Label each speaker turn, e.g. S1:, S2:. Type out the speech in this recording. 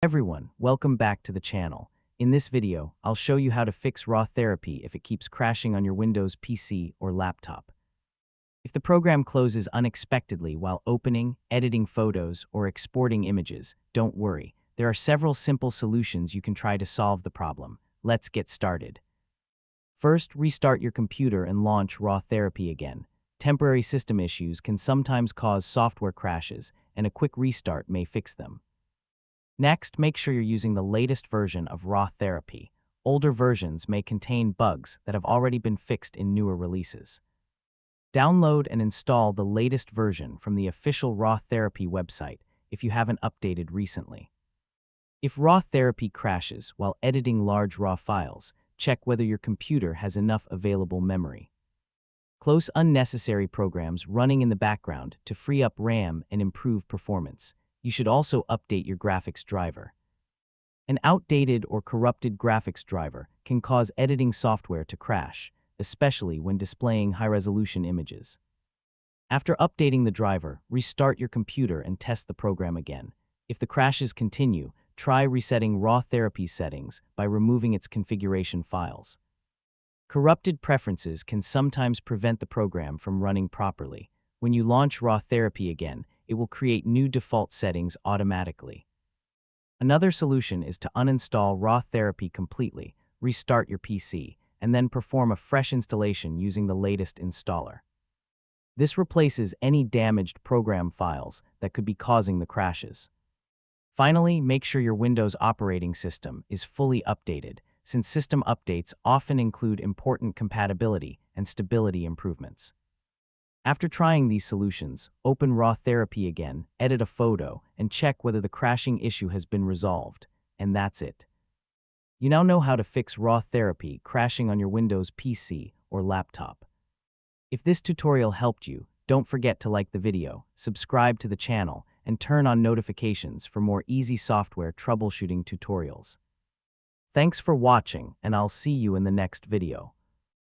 S1: Everyone, welcome back to the channel. In this video, I'll show you how to fix RawTherapee if it keeps crashing on your Windows PC or laptop. If the program closes unexpectedly while opening, editing photos, or exporting images, don't worry. There are several simple solutions you can try to solve the problem. Let's get started. First, restart your computer and launch RawTherapee again. Temporary system issues can sometimes cause software crashes, and a quick restart may fix them. Next, make sure you're using the latest version of RawTherapee. Older versions may contain bugs that have already been fixed in newer releases. Download and install the latest version from the official RawTherapee website if you haven't updated recently. If RawTherapee crashes while editing large RAW files, check whether your computer has enough available memory. Close unnecessary programs running in the background to free up RAM and improve performance. You should also update your graphics driver. An outdated or corrupted graphics driver can cause editing software to crash, especially when displaying high-resolution images. After updating the driver, restart your computer and test the program again. If the crashes continue, try resetting RawTherapee settings by removing its configuration files. Corrupted preferences can sometimes prevent the program from running properly. When you launch RawTherapee again, it will create new default settings automatically. Another solution is to uninstall RawTherapee completely, restart your PC, and then perform a fresh installation using the latest installer. This replaces any damaged program files that could be causing the crashes. Finally, make sure your Windows operating system is fully updated, since system updates often include important compatibility and stability improvements. After trying these solutions, open RawTherapee again, edit a photo, and check whether the crashing issue has been resolved. And that's it. You now know how to fix RawTherapee crashing on your Windows PC or laptop. If this tutorial helped you, don't forget to like the video, subscribe to the channel, and turn on notifications for more easy software troubleshooting tutorials. Thanks for watching, and I'll see you in the next video.